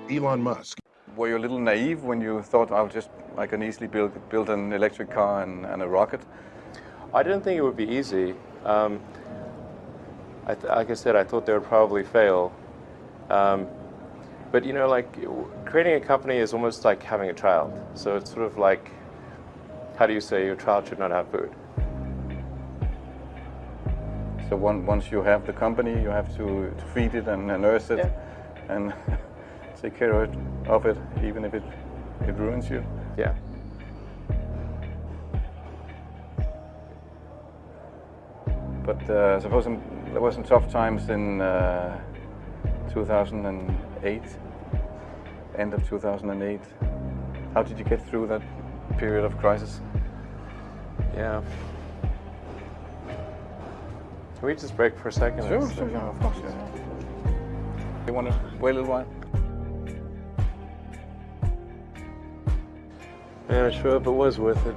Elon Musk. Were you a little naive when you thought I can easily build an electric car and a rocket? I didn't think it would be easy. Like I said, I thought they would probably fail. But you know, like creating a company is almost like having a child. So it's sort of like, how do you say your child should not have food? So once you have the company, you have to feed it and nurse it, and take care of it, even if it ruins you. Yeah. But suppose there were some tough times in 2008, end of 2008. How did you get through that period of crisis? Yeah. Can we just break for a second? Sure, of course. Yeah. You want to wait a little while? Man, I sure hope it was worth it.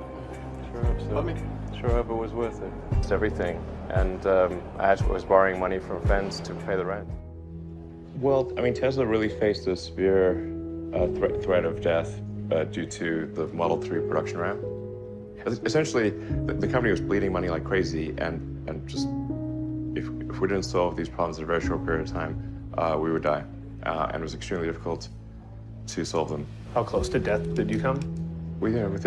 Sure hope so. Let me. Sure hope it was worth it. It's everything. And I was borrowing money from friends to pay the rent. Well, I mean, Tesla really faced a severe threat of death due to the Model 3 production ramp. Essentially, the company was bleeding money like crazy, and just if we didn't solve these problems in a very short period of time, we would die. And it was extremely difficult to solve them. How close to death did you come? Within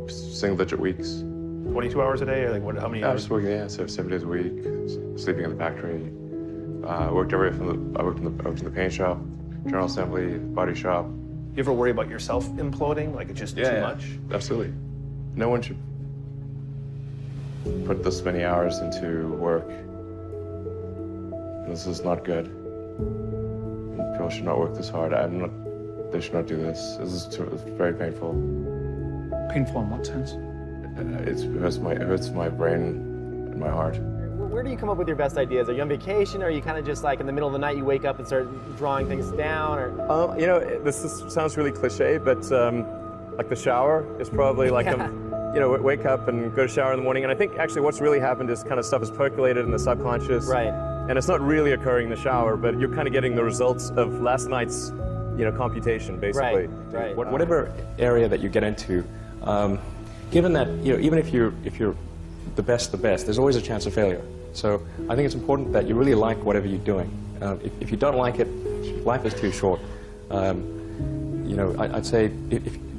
single-digit weeks. 22 hours a day, or like what? How many I hours? was working, so 7 days a week, sleeping in the factory. I worked in the paint shop, general assembly, body shop. You ever worry about yourself imploding? Like it's just too much? Absolutely. No one should put this many hours into work. This is not good. People should not work this hard. They should not do this. It's very painful. Painful in what sense? It hurts my brain and my heart. Where do you come up with your best ideas? Are you on vacation, or are you kind of just like in the middle of the night you wake up and start drawing things down? Or You know, sounds really cliche, but like the shower is probably like wake up and go to shower in the morning. And I think actually what's really happened is kind of stuff is percolated in the subconscious. Right. And it's not really occurring in the shower, but you're kind of getting the results of last night's computation, basically. Right. Whatever area that you get into, given that even if you're the best, there's always a chance of failure. So I think it's important that you really like whatever you're doing. If you don't like it, life is too short. I'd say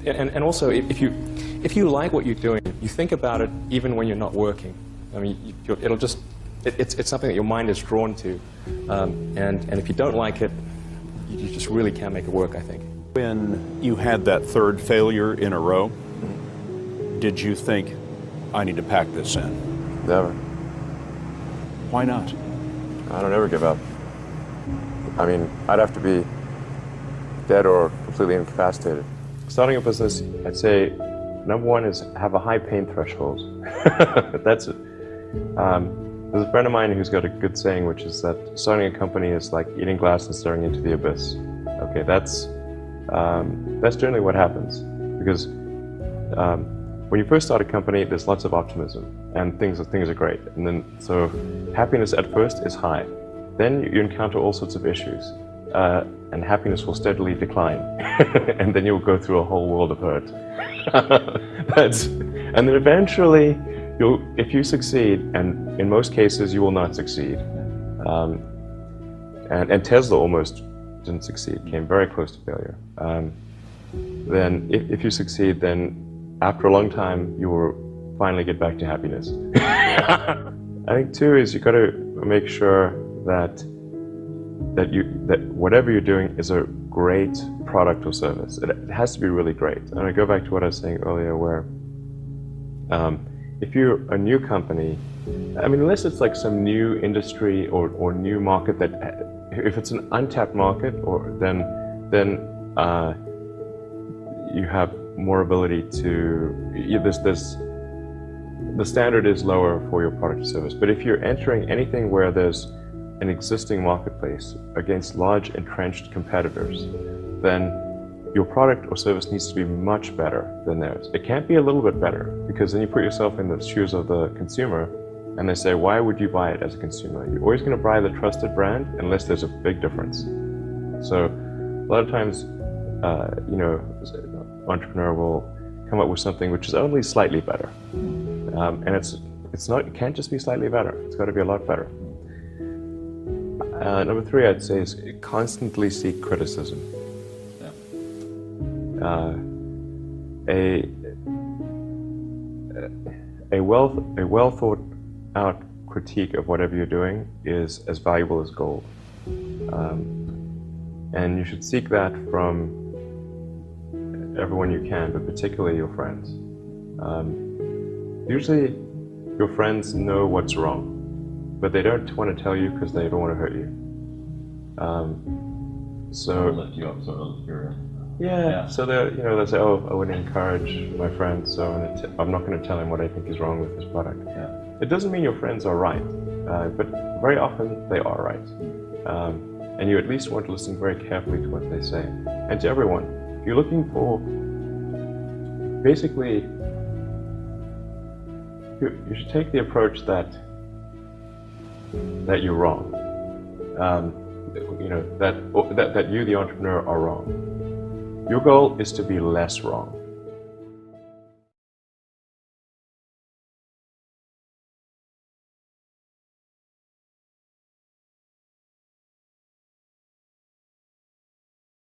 and also if you like what you're doing, you think about it even when you're not working. I mean, it's something that your mind is drawn to, and if you don't like it, you just really can't make it work, I think. When you had that third failure in a row, did you think, I need to pack this in? Never. Why not? I don't ever give up. I mean, I'd have to be dead or completely incapacitated. Starting a business, I'd say, number one is have a high pain threshold. That's it. There's a friend of mine who's got a good saying, which is that starting a company is like eating glass and staring into the abyss. Okay, that's generally what happens, because when you first start a company, there's lots of optimism and things are great, and then so happiness at first is high. Then you encounter all sorts of issues, and happiness will steadily decline, and then you'll go through a whole world of hurt. And then eventually, if you succeed, and in most cases you will not succeed, and Tesla almost didn't succeed, came very close to failure. Then if you succeed, then after a long time you will finally get back to happiness. I think too is you got to make sure that whatever you're doing is a great product or service. It has to be really great. And I go back to what I was saying earlier, where if you're a new company, I mean, unless it's like some new industry or new market that, if it's an untapped market, then you have more ability to, the standard is lower for your product or service. But if you're entering anything where there's an existing marketplace against large entrenched competitors, then your product or service needs to be much better than theirs. It can't be a little bit better, because then you put yourself in the shoes of the consumer and they say, why would you buy it as a consumer? You're always going to buy the trusted brand unless there's a big difference. So A lot of times, you know, an entrepreneur will come up with something which is only slightly better, and it can't just be slightly better. It's got to be a lot better. Number 3, I'd say, is constantly seek criticism. A well thought out critique of whatever you're doing is as valuable as gold, and you should seek that from everyone you can, but particularly your friends. Usually, your friends know what's wrong, but they don't want to tell you because they don't want to hurt you. So lift you up, sort of. yeah. So they'll say, "Oh, I wouldn't encourage my friend, so I'm not going to tell him what I think is wrong with this product." Yeah. It doesn't mean your friends are right, but very often they are right, and you at least want to listen very carefully to what they say. And to everyone, if you're looking for, basically, you should take the approach that you're wrong. You know, that you, the entrepreneur, are wrong. Your goal is to be less wrong.